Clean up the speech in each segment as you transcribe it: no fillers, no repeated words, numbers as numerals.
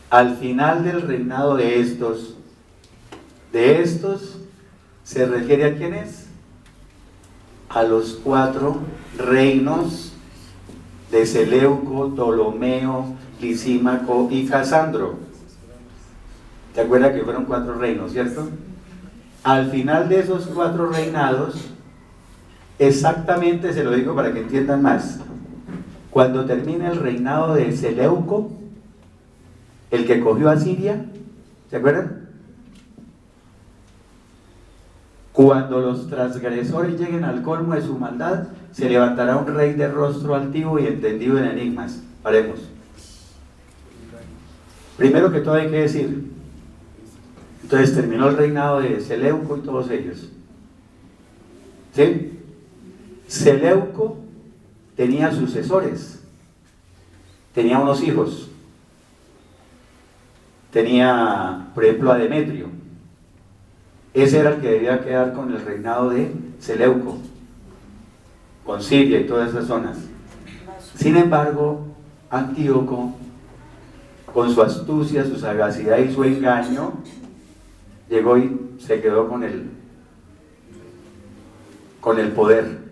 Al final del reinado de estos se refiere a quiénes, a los 4 reinos de Seleuco, Ptolomeo, Lisímaco y Casandro. ¿Te acuerdas que fueron 4 reinos, cierto? Al final de esos 4 reinados, exactamente, se lo digo para que entiendan más, cuando termina el reinado de Seleuco, el que cogió a Siria, ¿se acuerdan? Cuando los transgresores lleguen al colmo de su maldad, se levantará un rey de rostro altivo y entendido en enigmas. Haremos. Primero que todo hay que decir, entonces terminó el reinado de Seleuco y todos ellos. ¿Sí? Seleuco tenía sucesores, tenía unos hijos, tenía, por ejemplo, a Demetrio. Ese era el que debía quedar con el reinado de Seleuco, con Siria y todas esas zonas. Sin embargo, Antíoco, con su astucia, su sagacidad y su engaño, llegó y se quedó con el poder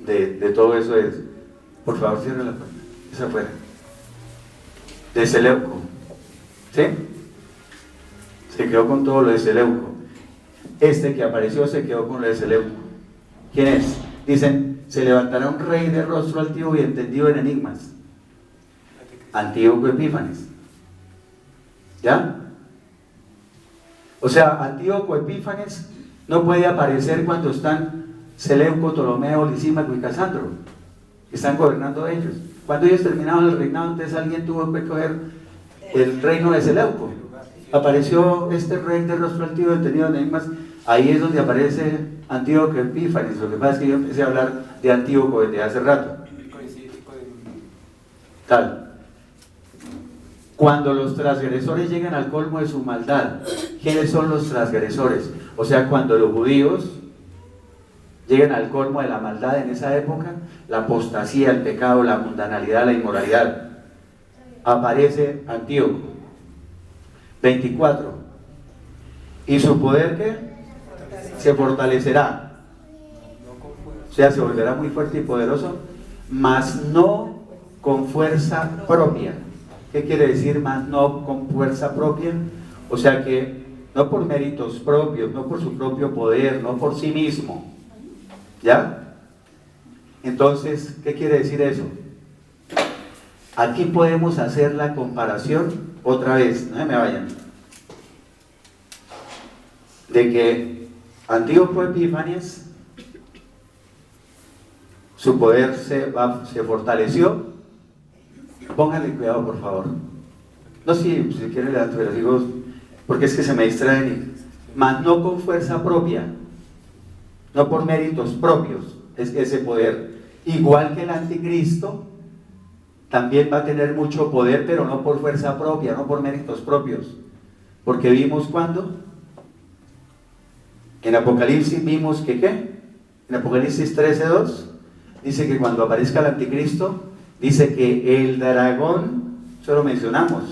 de todo eso. Por favor, cierre la puerta, esa afuera, de Seleuco, ¿sí? Se quedó con todo lo de Seleuco. Este que apareció se quedó con lo de Seleuco. ¿Quién es? Dicen, se levantará un rey de rostro altivo y entendido en enigmas. Antíoco Epífanes. ¿Ya? O sea, Antíoco Epífanes no puede aparecer cuando están Seleuco, Ptolomeo, Lisímaco y Casandro. Están gobernando ellos. Cuando ellos terminaron el reinado, entonces alguien tuvo que coger el reino de Seleuco. Apareció este rey de rostro altivo y entendido en enigmas. Ahí es donde aparece Antíoco Epífanes. Lo que pasa es que yo empecé a hablar de Antíoco desde hace rato. Tal. Cuando los transgresores llegan al colmo de su maldad, ¿quiénes son los transgresores? O sea, cuando los judíos llegan al colmo de la maldad en esa época, la apostasía, el pecado, la mundanalidad, la inmoralidad, aparece Antíoco. 24. ¿Y su poder qué? Se fortalecerá. O sea, se volverá muy fuerte y poderoso, mas no con fuerza propia. ¿Qué quiere decir más no con fuerza propia? O sea que no por méritos propios, no por su propio poder, no por sí mismo. ¿Ya? Entonces, ¿qué quiere decir eso? Aquí podemos hacer la comparación otra vez, no me vayan, de que Antíoco Epífanes, su poder se fortaleció. Pónganle cuidado, por favor. No, si quieren levantar, pero digo, porque es que se me distraen. Mas no con fuerza propia, no por méritos propios, es ese poder. Igual que el anticristo, también va a tener mucho poder, pero no por fuerza propia, no por méritos propios. Porque vimos cuando, en Apocalipsis vimos que ¿qué? En Apocalipsis 13:2, dice que cuando aparezca el anticristo, dice que el dragón, eso lo mencionamos,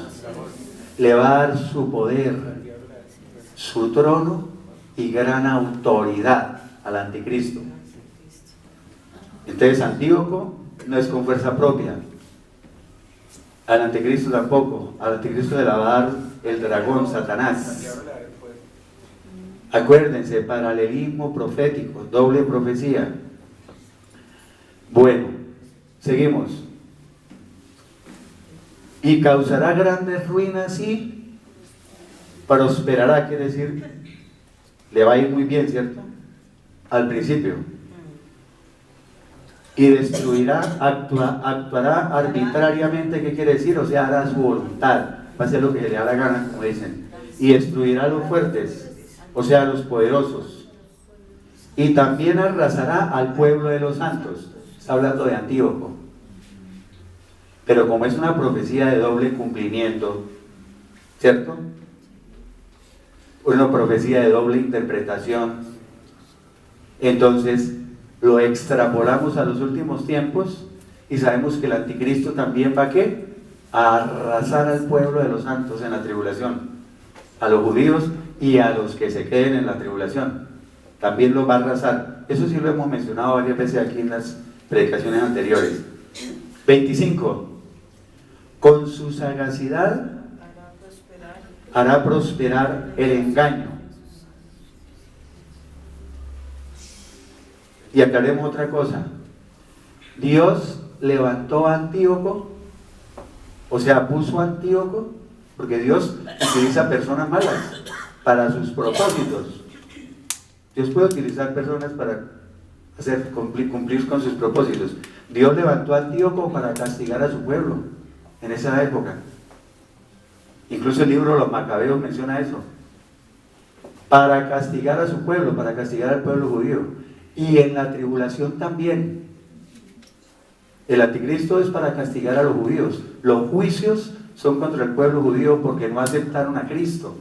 le va a dar su poder, su trono y gran autoridad al anticristo. Entonces Antíoco no es con fuerza propia, al anticristo tampoco. Al anticristo le va a dar el dragón, Satanás. Acuérdense, paralelismo profético, doble profecía. Bueno, seguimos. Y causará grandes ruinas y prosperará, quiere decir, le va a ir muy bien, ¿cierto? Al principio. Y destruirá, actuará arbitrariamente, ¿qué quiere decir? O sea, hará su voluntad, va a hacer lo que le da la gana, como dicen. Y destruirá a los fuertes, o sea, a los poderosos. Y también arrasará al pueblo de los santos. Está hablando de Antíoco. Pero como es una profecía de doble cumplimiento, ¿cierto? Una profecía de doble interpretación, entonces lo extrapolamos a los últimos tiempos y sabemos que el anticristo también va ¿qué? a arrasar al pueblo de los santos en la tribulación, a los judíos y a los que se queden en la tribulación. También los va a arrasar. Eso sí lo hemos mencionado varias veces aquí en las predicaciones anteriores. 25. Con su sagacidad hará prosperar el engaño. Y aclaremos otra cosa. Dios levantó a Antíoco, o sea, puso a Antíoco, porque Dios utiliza personas malas para sus propósitos. Dios puede utilizar personas para cumplir con sus propósitos. Dios levantó a Antíoco para castigar a su pueblo en esa época. Incluso el libro de los Macabeos menciona eso. Para castigar a su pueblo, para castigar al pueblo judío. Y en la tribulación también. El anticristo es para castigar a los judíos. Los juicios son contra el pueblo judío porque no aceptaron a Cristo.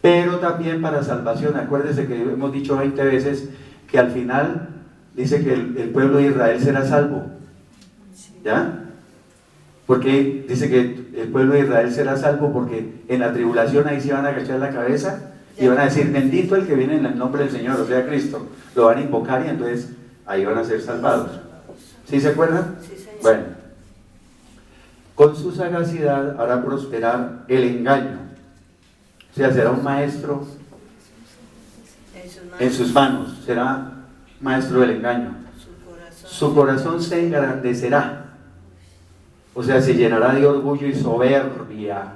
Pero también para salvación. Acuérdense que hemos dicho 20 veces que al final dice que el pueblo de Israel será salvo. ¿Ya? Porque dice que el pueblo de Israel será salvo porque en la tribulación ahí se van a agachar la cabeza y van a decir, bendito el que viene en el nombre del Señor, o sea, Cristo. Lo van a invocar y entonces ahí van a ser salvados. ¿Sí se acuerdan? Sí, señor. Bueno. Con su sagacidad hará prosperar el engaño. O sea, será un maestro en sus manos. Será maestro del engaño. Su corazón se engrandecerá. O sea, se llenará de orgullo y soberbia.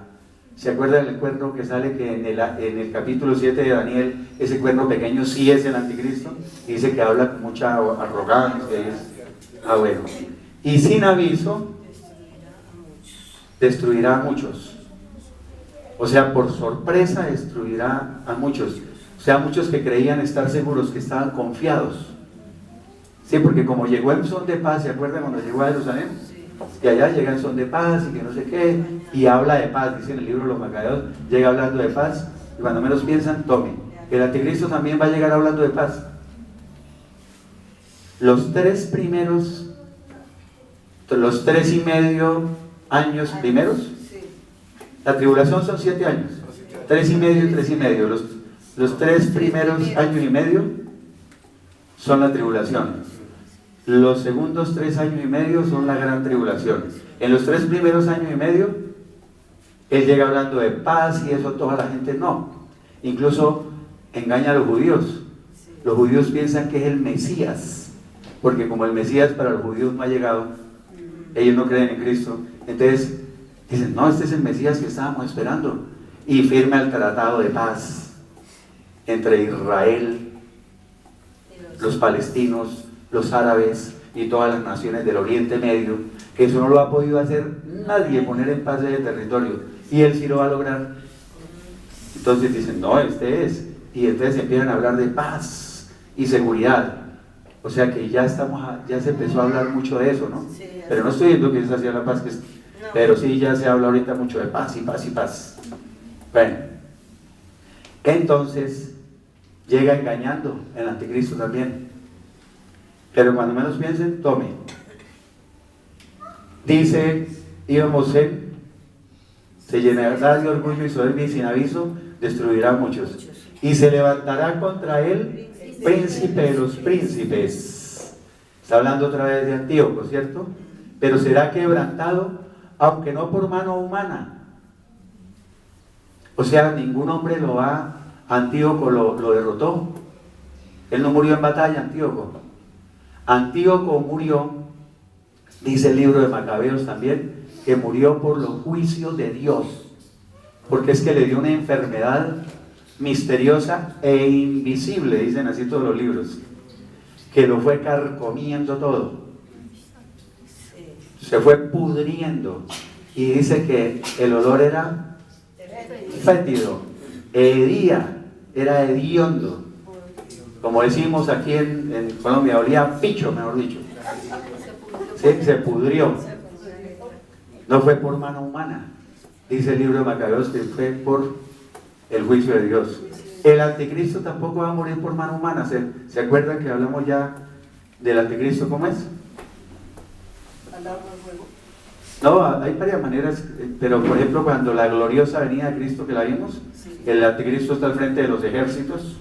¿Se acuerdan del cuerno que sale que en el capítulo 7 de Daniel, ese cuerno pequeño sí es el anticristo? Y dice que habla con mucha arrogancia. Bueno. Y sin aviso, destruirá a muchos. O sea, por sorpresa destruirá a muchos. O sea, muchos que creían estar seguros, que estaban confiados. Sí, porque como llegó en son de paz, ¿se acuerdan cuando llegó a Jerusalén? Que allá llega en son de paz y que no sé qué, y habla de paz, dice en el libro de los Macabeos, llega hablando de paz, y cuando menos piensan, tome. El anticristo también va a llegar hablando de paz. Los 3 y medio años primeros, la tribulación son 7 años, 3 y medio y 3 y medio. Los 3 primeros años y medio son la tribulación. Los segundos 3 años y medio son la gran tribulación. En los 3 primeros años y medio, él llega hablando de paz y eso toda la gente no. Incluso engaña a los judíos. Los judíos piensan que es el Mesías, porque como el Mesías para los judíos no ha llegado, ellos no creen en Cristo. Entonces dicen, no, este es el Mesías que estábamos esperando. Y firma el tratado de paz entre Israel, los palestinos, los árabes y todas las naciones del Oriente Medio, que eso no lo ha podido hacer nadie, poner en paz ese territorio, y él sí lo va a lograr. Entonces dicen, no, este es, y entonces empiezan a hablar de paz y seguridad. O sea que ya se empezó a hablar mucho de eso, ¿no? Pero no estoy diciendo que esa sea la paz pero sí ya se habla ahorita mucho de paz y paz y paz. Bueno, entonces llega engañando el anticristo también. Pero cuando menos piensen, tome. Dice, se llenará de orgullo y soberbia y sin aviso destruirá a muchos. Y se levantará contra él príncipe de los príncipes. Está hablando otra vez de Antíoco, ¿cierto? Pero será quebrantado, aunque no por mano humana. O sea, ningún hombre Antíoco lo derrotó. Él no murió en batalla, Antíoco. Antíoco murió, dice el libro de Macabeos también, que murió por los juicios de Dios, porque es que le dio una enfermedad misteriosa e invisible, dicen así todos los libros, que lo fue carcomiendo todo, se fue pudriendo, y dice que el olor era fétido, era hediondo. Como decimos aquí en Colombia, olía picho, mejor dicho. Sí, se pudrió. No fue por mano humana. Dice el libro de Macabeos que fue por el juicio de Dios. El anticristo tampoco va a morir por mano humana. ¿Se acuerdan que hablamos ya del anticristo? ¿Cómo es? No, hay varias maneras, pero por ejemplo cuando la gloriosa venida de Cristo que la vimos, el anticristo está al frente de los ejércitos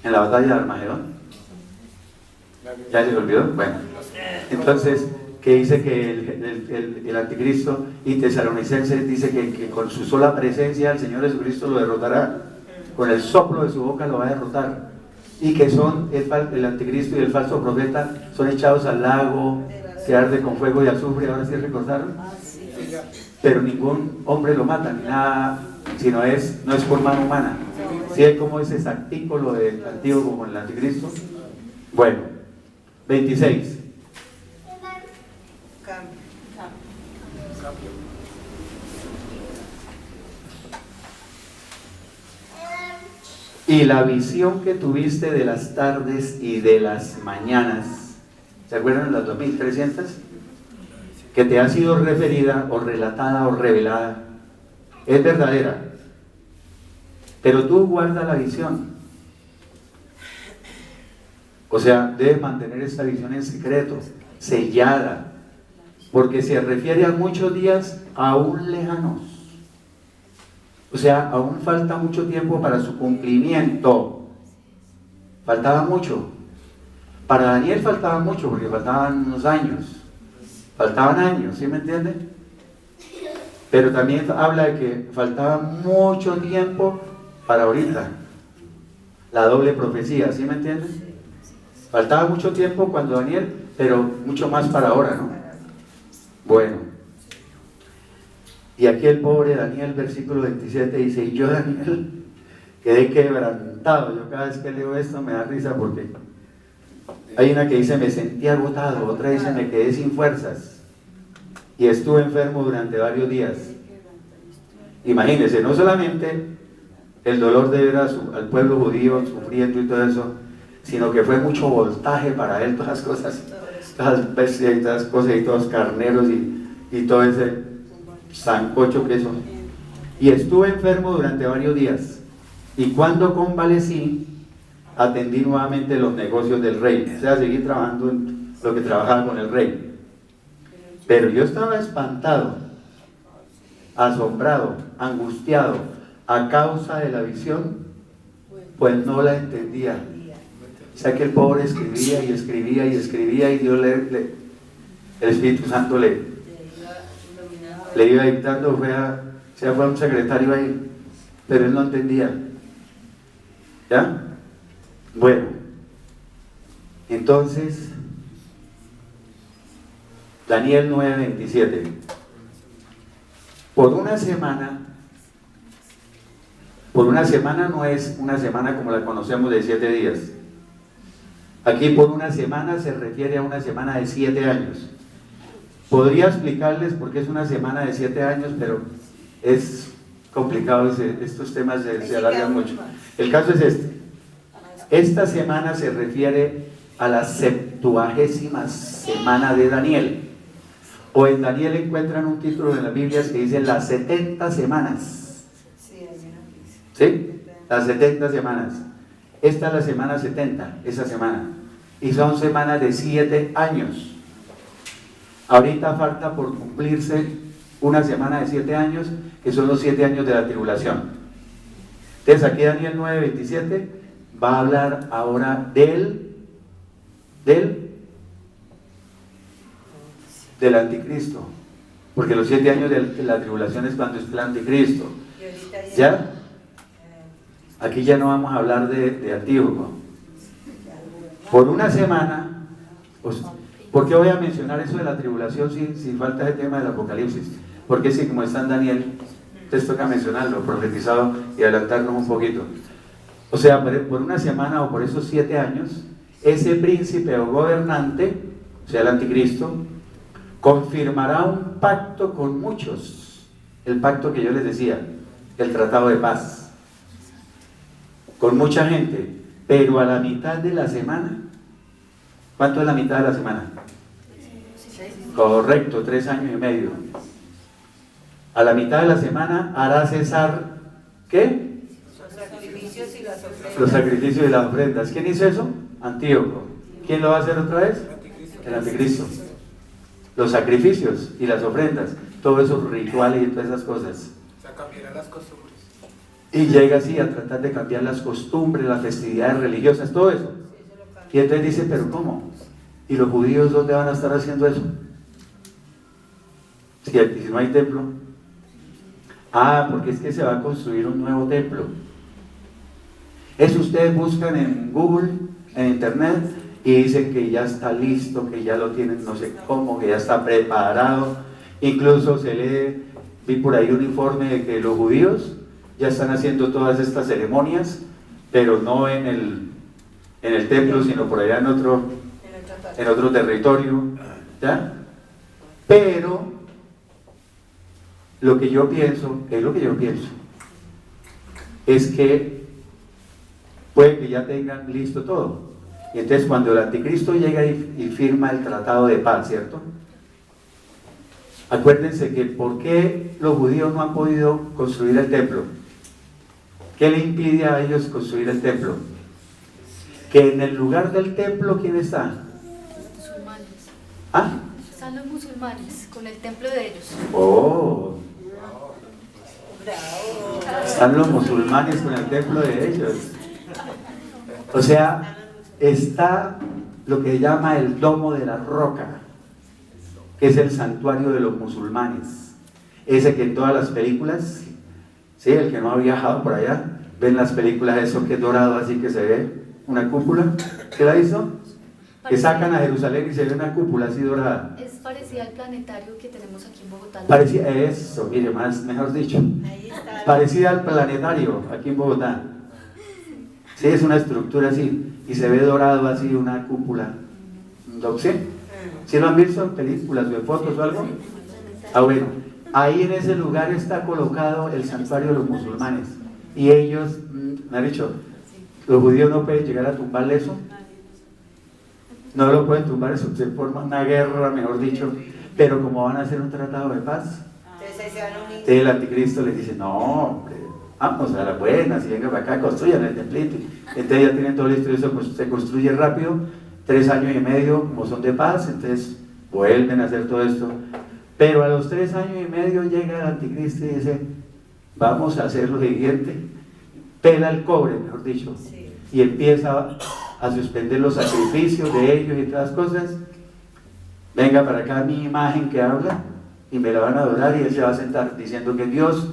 en la batalla de Armagedón. ¿Ya se le olvidó? Bueno, entonces, que dice que el anticristo, y Tesalonicenses dice que con su sola presencia el Señor Jesucristo lo derrotará, con el soplo de su boca lo va a derrotar, y que son el anticristo y el falso profeta son echados al lago que arde con fuego y azufre. Ahora sí recordaron, pero ningún hombre lo mata ni nada, sino no es por mano humana. ¿Sí hay como ese artículo del antiguo como el anticristo? Bueno, 26. Y la visión que tuviste de las tardes y de las mañanas, ¿se acuerdan de las 2300? Que te ha sido referida o relatada o revelada, es verdadera, pero tú guarda la visión. O sea, debes mantener esta visión en secreto, sellada, porque se refiere a muchos días aún lejanos. O sea, aún falta mucho tiempo para su cumplimiento. Faltaba mucho. Para Daniel faltaba mucho, porque faltaban unos años. Faltaban años, ¿sí me entienden? Pero también habla de que faltaba mucho tiempo para ahorita. La doble profecía, ¿sí me entienden? Faltaba mucho tiempo cuando Daniel, pero mucho más para ahora, ¿no? Bueno. Y aquí el pobre Daniel, versículo 27, dice: y yo, Daniel, quedé quebrantado. Yo cada vez que leo esto me da risa, porque hay una que dice: me sentí agotado, otra dice: me quedé sin fuerzas y estuve enfermo durante varios días. Imagínense, no solamente el dolor de ver al pueblo judío sufriendo y todo eso, sino que fue mucho voltaje para él, todas las cosas, todas las bestias y todas las cosas, y todos los carneros y todo ese sancocho que eso. Y estuve enfermo durante varios días, y cuando convalecí, atendí nuevamente los negocios del rey. O sea, seguí trabajando en lo que trabajaba con el rey. Pero yo estaba espantado, asombrado, angustiado a causa de la visión, pues no la entendía. O sea que el pobre escribía y escribía y escribía, y Dios el Espíritu Santo le iba dictando. Fue a un secretario ahí, pero él no entendía. ¿Ya? Bueno, entonces Daniel 9:27. Por una semana no es una semana como la conocemos de 7 días. Aquí por una semana se refiere a una semana de 7 años. Podría explicarles por qué es una semana de 7 años, pero es complicado, estos temas se alargan mucho. El caso es este: esta semana se refiere a la 70ª semana de Daniel, o en Daniel encuentran un título en las Biblias que dice las 70 semanas. ¿Sí? Las 70 semanas. Esta es la semana 70, esa semana, y son semanas de 7 años. Ahorita falta por cumplirse una semana de 7 años, que son los 7 años de la tribulación. Entonces aquí Daniel 9:27 va a hablar ahora del anticristo, porque los 7 años de la tribulación es cuando es el anticristo. ¿Ya? Aquí ya no vamos a hablar de Antíoco. Por una semana, ¿por qué voy a mencionar eso de la tribulación si falta el tema del Apocalipsis? Porque si como está en Daniel, entonces toca mencionarlo, profetizado, y adelantarnos un poquito. O sea, por una semana o por esos 7 años, ese príncipe o gobernante, o sea el anticristo, confirmará un pacto con muchos. El pacto que yo les decía, el tratado de paz, con mucha gente, pero a la mitad de la semana. ¿Cuánto es la mitad de la semana? Correcto, 3 años y medio. A la mitad de la semana hará cesar, ¿qué? Los sacrificios y las ofrendas. ¿Quién hizo eso? Antíoco. ¿Quién lo va a hacer otra vez? El anticristo. los sacrificios y las ofrendas, todos esos rituales y todas esas cosas. O sea, cambiará las costumbres. Y llega así a tratar de cambiar las costumbres, las festividades religiosas, todo eso. Y entonces dice, pero ¿cómo? ¿Y los judíos dónde van a estar haciendo eso? Si no hay templo. Ah, porque es que se va a construir un nuevo templo. Eso ustedes buscan en Google, en internet, y dicen que ya está listo, que ya lo tienen no sé cómo, que ya está preparado. Incluso vi por ahí un informe de que los judíos ya están haciendo todas estas ceremonias, pero no en el templo, sino por allá en otro territorio, ¿ya? Pero lo que yo pienso, es que puede que ya tengan listo todo. Y entonces cuando el anticristo llega y firma el tratado de paz, ¿cierto? Acuérdense que ¿por qué los judíos no han podido construir el templo? ¿Qué le impide a ellos construir el templo? Que en el lugar del templo, ¿quién está? Musulmanes. ¿Ah? Están los musulmanes con el templo de ellos. Oh. Están los musulmanes con el templo de ellos. O sea, está lo que llama el domo de la roca, que es el santuario de los musulmanes. Ese que en todas las películas, sí, el que no ha viajado por allá, ven las películas, eso que es dorado, así que se ve una cúpula. ¿Qué la hizo? Que sacan a Jerusalén y se ve una cúpula así dorada. Es parecida al planetario que tenemos aquí en Bogotá. Parecía eso, mire, mejor dicho, parecida al planetario aquí en Bogotá. Sí, es una estructura así, y se ve dorado así, una cúpula. ¿Sí? ¿Sí lo han visto en películas o en fotos o algo? Ah, bueno, ahí en ese lugar está colocado el santuario de los musulmanes. Y ellos, me han dicho, los judíos no pueden llegar a tumbarle eso. No lo pueden tumbar, eso se forma una guerra, mejor dicho. Pero como van a hacer un tratado de paz, entonces el anticristo les dice, no, hombre, vamos a la buena, si vengan para acá, construyan el templito. Entonces ya tienen todo listo, eso se construye rápido, 3 años y medio, como son de paz, entonces vuelven a hacer todo esto. Pero a los 3 años y medio llega el anticristo y dice, vamos a hacer lo siguiente, pela el cobre, mejor dicho, y empieza a suspender los sacrificios de ellos y todas las cosas. Venga para acá mi imagen que habla, y me la van a adorar, y él se va a sentar diciendo que Dios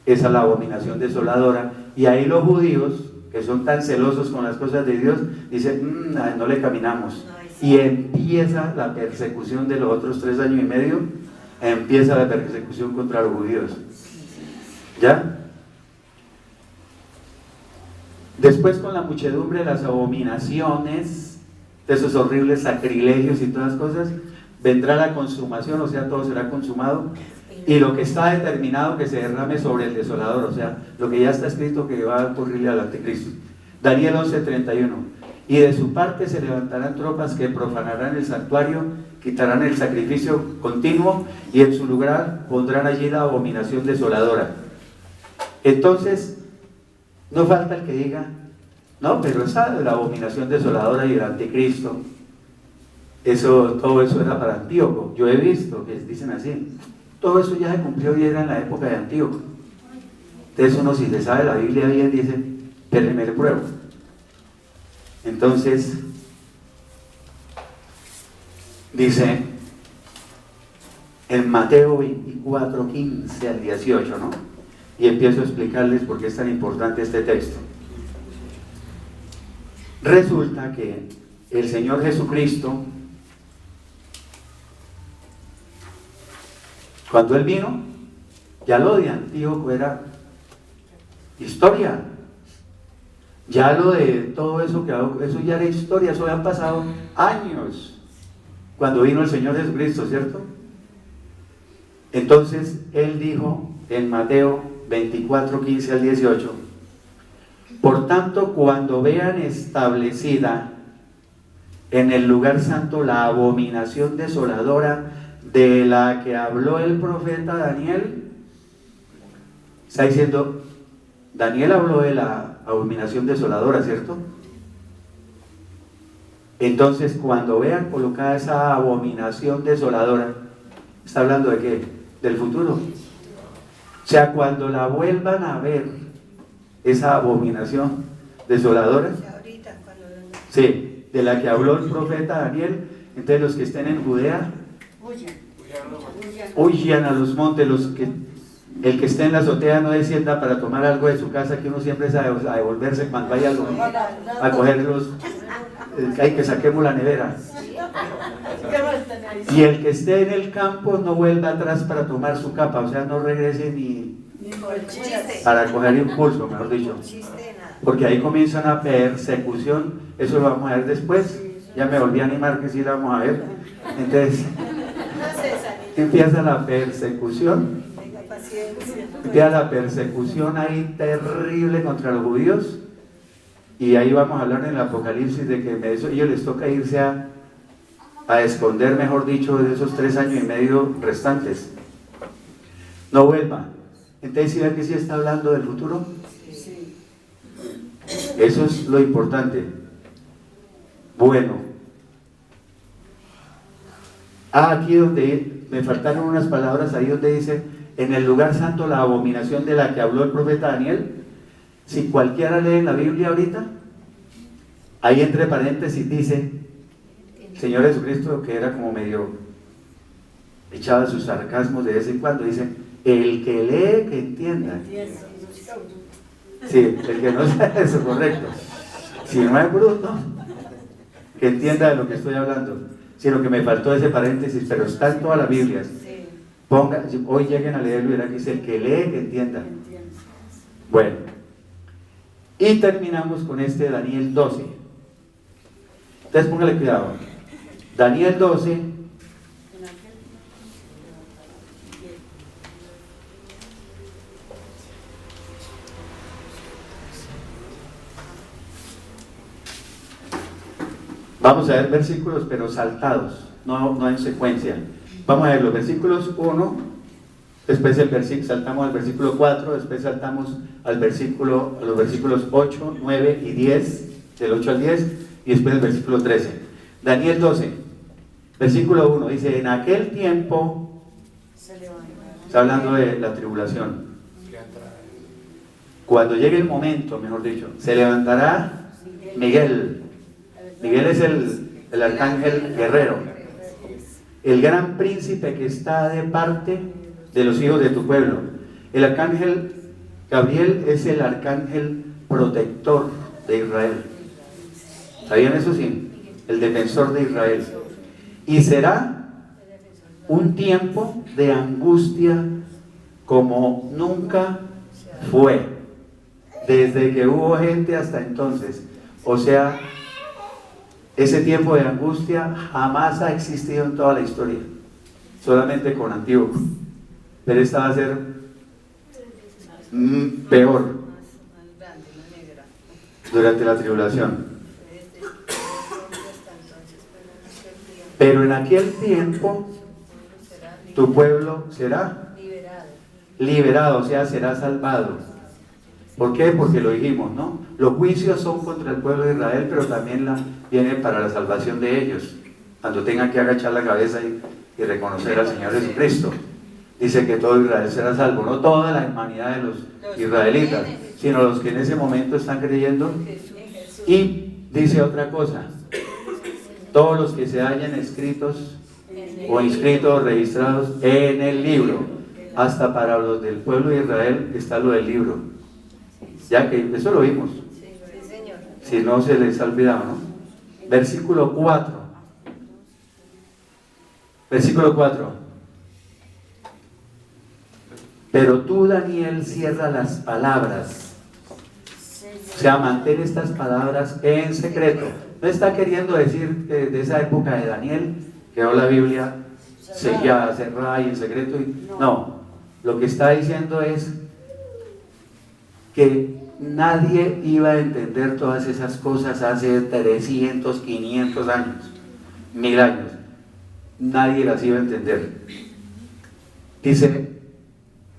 es la abominación desoladora. Y ahí los judíos, que son tan celosos con las cosas de Dios, dicen, no le caminamos. Y empieza la persecución de los otros 3 años y medio, empieza la persecución contra los judíos. ¿Ya? Después, con la muchedumbre de las abominaciones, de esos horribles sacrilegios y todas las cosas, vendrá la consumación, o sea, todo será consumado. Y lo que está determinado que se derrame sobre el desolador, o sea, lo que ya está escrito que va a ocurrirle al anticristo. Daniel 11:31. Y de su parte se levantarán tropas que profanarán el santuario, quitarán el sacrificio continuo, y en su lugar pondrán allí la abominación desoladora. Entonces, no falta el que diga, no, pero esa de la abominación desoladora y el anticristo, todo eso era para Antíoco. Yo he visto que dicen así, todo eso ya se cumplió y era en la época de Antíoco. Entonces uno, si se sabe la Biblia bien, dice, pero me pruebo. Entonces dice en Mateo 24:15 al 18, ¿no? Y empiezo a explicarles por qué es tan importante este texto. Resulta que el Señor Jesucristo, cuando Él vino, ya lo de Antíoco era historia. Ya lo de todo eso, eso ya era historia, eso han pasado años, cuando vino el Señor Jesucristo, ¿cierto? Entonces, Él dijo en Mateo 24:15 al 18, por tanto, cuando vean establecida en el lugar santo la abominación desoladora de la que habló el profeta Daniel, está diciendo, Daniel habló de la abominación desoladora, ¿cierto? Entonces, cuando vean colocada esa abominación desoladora, ¿está hablando de qué? Del futuro. O sea, cuando la vuelvan a ver, esa abominación desoladora, sí, de la que habló el profeta Daniel, entonces los que estén en Judea, huyan a los montes, el que esté en la azotea no descienda para tomar algo de su casa, que uno siempre es a devolverse cuando hay algo, a cogerlos, hay que saquemos la nevera. Y el que esté en el campo no vuelva atrás para tomar su capa, o sea, no regrese ni para coger impulso, mejor dicho, porque ahí comienza una persecución. Eso lo vamos a ver después. Ya me volví a animar que sí lo vamos a ver. Entonces empieza la persecución, ahí terrible contra los judíos, y ahí vamos a hablar en el Apocalipsis de que a ellos les toca irse a esconder, mejor dicho, de esos 3 años y medio restantes. No vuelva. Entonces, ¿sí ven que sí está hablando del futuro? Eso es lo importante. Bueno, aquí donde me faltaron unas palabras, ahí donde dice, en el lugar santo la abominación de la que habló el profeta Daniel. Si cualquiera lee la Biblia ahorita, ahí entre paréntesis dice, Señor Jesucristo, que era como medio echaba sus sarcasmos de vez en cuando, dice, el que lee, que entienda. Sí, el que no sabe eso, correcto. Si no es bruto, que entienda de lo que estoy hablando. Sino que me faltó ese paréntesis, pero está en todas las Biblias. Hoy lleguen a leerlo y verán que dice, el que lee, que entienda. Bueno, y terminamos con este Daniel 12. Entonces póngale cuidado. Daniel 12. Vamos a ver versículos, pero saltados, no en secuencia. Vamos a ver los versículos 1, después saltamos al versículo 4, después saltamos a los versículos 8, 9 y 10, del 8 al 10, y después el versículo 13. Daniel 12, versículo 1, dice, en aquel tiempo, está hablando de la tribulación, cuando llegue el momento, mejor dicho, se levantará Miguel. Miguel es el arcángel guerrero, el gran príncipe que está de parte de los hijos de tu pueblo. El arcángel Gabriel es el arcángel protector de Israel. ¿Sabían eso? Sí, el defensor de Israel. Y será un tiempo de angustia como nunca fue, desde que hubo gente hasta entonces. O sea, ese tiempo de angustia jamás ha existido en toda la historia, solamente con Antíoco, pero esta va a ser peor durante la tribulación. Pero en aquel tiempo tu pueblo será liberado, o sea, será salvado. ¿Por qué? Porque lo dijimos, ¿no? Los juicios son contra el pueblo de Israel, pero también vienen para la salvación de ellos, cuando tengan que agachar la cabeza y reconocer al Señor Jesucristo. Dice que todo Israel será salvo, no toda la humanidad de los israelitas, sino los que en ese momento están creyendo. Y dice otra cosa, todos los que se hayan escritos o inscritos, registrados en el libro, hasta para los del pueblo de Israel está lo del libro. Ya que eso lo vimos, si no se les ha olvidado, ¿no? Versículo 4. Versículo 4. Pero tú, Daniel, cierra las palabras. O sea, mantén estas palabras en secreto. No está queriendo decir que de esa época de Daniel quedó la Biblia sellada, cerrada y en secreto. No, lo que está diciendo es que nadie iba a entender todas esas cosas hace 300, 500 años, 1000 años. Nadie las iba a entender. Dice,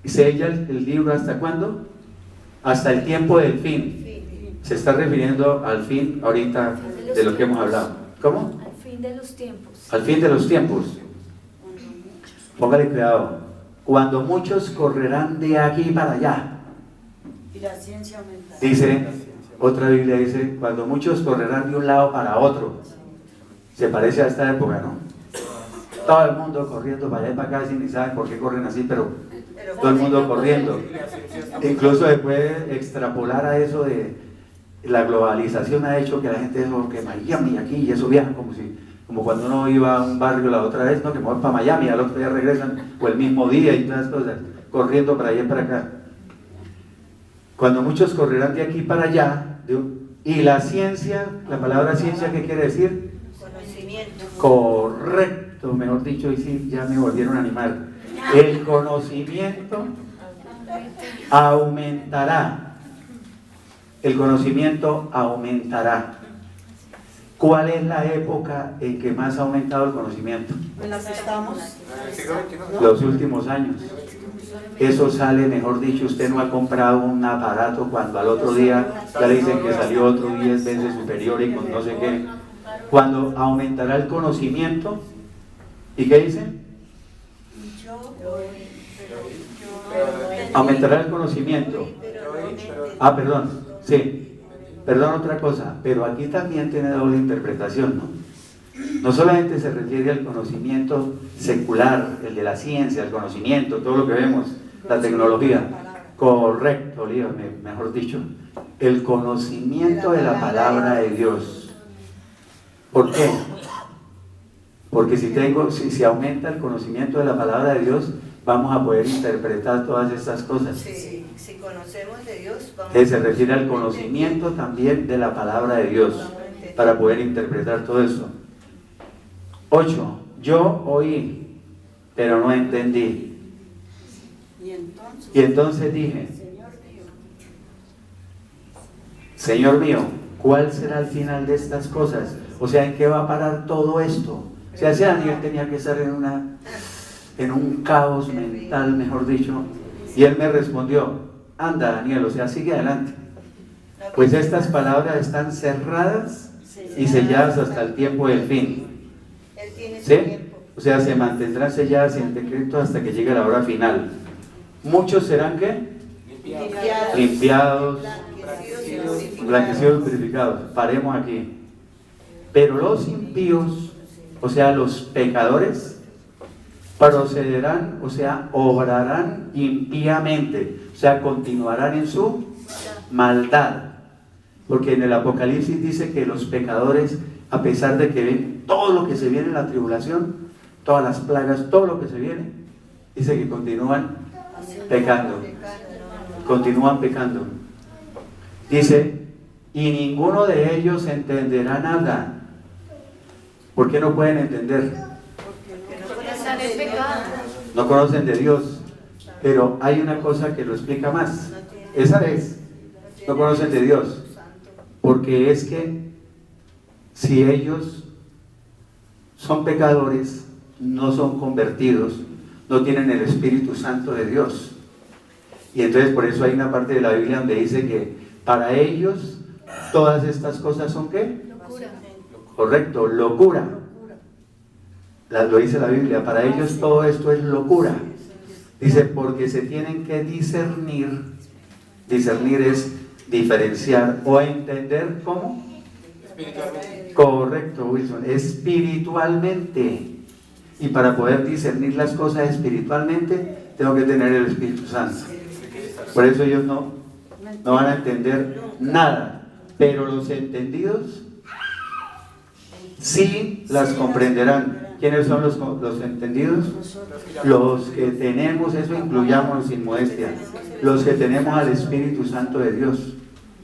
sella el libro ¿hasta cuándo? Hasta el tiempo del fin. Se está refiriendo al fin ahorita de lo que hemos hablado. ¿Cómo? Al fin de los tiempos. Al fin de los tiempos. Póngale cuidado. Cuando muchos correrán de aquí para allá. Y la ciencia aumentará. Dice, otra Biblia dice, cuando muchos correrán de un lado para otro. Se parece a esta época, ¿no? Todo el mundo corriendo para allá y para acá, sin ni saben por qué corren así, pero todo el mundo corriendo. Incluso se puede extrapolar a eso de la globalización, ha hecho que la gente eso, que Miami aquí, y eso viaja como cuando uno iba a un barrio la otra vez, ¿no? Que van para Miami, al otro día regresan, o el mismo día y todas las cosas, corriendo para allá y para acá. Cuando muchos correrán de aquí para allá, y la ciencia, la palabra ciencia, ¿qué quiere decir? Conocimiento. Correcto, mejor dicho, y sí, ya me volvieron a animar. El conocimiento aumentará. El conocimiento aumentará. ¿Cuál es la época en que más ha aumentado el conocimiento? En las que estamos. Los últimos años. Eso sale, mejor dicho, usted no ha comprado un aparato cuando al otro día ya le dicen que salió otro 10 veces superior y con no sé qué. Cuando aumentará el conocimiento, ¿y qué dice? Aumentará el conocimiento. Ah, perdón, sí, perdón, otra cosa, pero aquí también tiene doble interpretación, ¿no? No solamente se refiere al conocimiento secular, el de la ciencia, el conocimiento, todo lo que vemos, la tecnología. Correcto, Olivia, mejor dicho, el conocimiento de la palabra de Dios. ¿Por qué? Porque si aumenta el conocimiento de la palabra de Dios, vamos a poder interpretar todas estas cosas. Sí, si conocemos de Dios, vamos Se refiere al conocimiento también de la palabra de Dios, para poder interpretar todo eso. 8. Yo oí, pero no entendí. Y entonces dije, Señor mío, ¿cuál será el final de estas cosas? O sea, ¿en qué va a parar todo esto? O sea, ese Daniel tenía que estar en un caos mental, mejor dicho. Y él me respondió, anda Daniel, o sea, sigue adelante. Pues estas palabras están cerradas y selladas hasta el tiempo del fin. ¿Sí? O sea, se mantendrán selladas en decreto hasta que llegue la hora final. Muchos serán ¿qué? Limpiados, blanquecidos, purificados. Paremos aquí. Pero los impíos, o sea, los pecadores, procederán, o sea, obrarán impíamente, o sea, continuarán en su maldad. Porque en el Apocalipsis dice que los pecadores, a pesar de que ven todo lo que se viene en la tribulación, todas las plagas, todo lo que se viene, dice que continúan pecando. Continúan pecando. Dice, y ninguno de ellos entenderá nada. ¿Por qué no pueden entender? Porque están en pecado. No conocen de Dios. Pero hay una cosa que lo explica más. Esa es, no conocen de Dios. Porque es que si ellos son pecadores, no son convertidos, no tienen el Espíritu Santo de Dios. Y entonces por eso hay una parte de la Biblia donde dice que para ellos todas estas cosas son ¿qué? Locura. Correcto, locura. Lo dice la Biblia, para ellos todo esto es locura. Dice, porque se tienen que discernir. Discernir es diferenciar o entender ¿cómo? Espiritualmente. Correcto, Wilson, espiritualmente. Y para poder discernir las cosas espiritualmente, tengo que tener el Espíritu Santo. Por eso ellos no van a entender nada. Pero los entendidos sí las comprenderán. ¿Quiénes son los entendidos? Los que tenemos, eso incluyámonos sin modestia, los que tenemos al Espíritu Santo de Dios.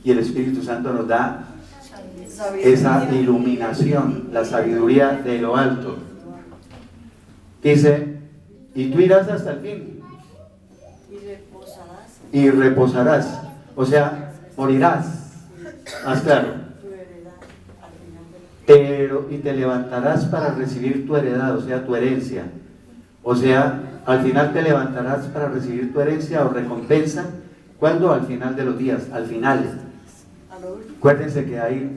Y el Espíritu Santo nos da esa iluminación, la sabiduría de lo alto. Dice, y tú irás hasta el fin. Y reposarás. O sea, morirás. Más claro. Y te levantarás para recibir tu heredad, o sea, tu herencia. O sea, al final te levantarás para recibir tu herencia o recompensa. ¿Cuándo? Al final de los días, al final. Acuérdense que hay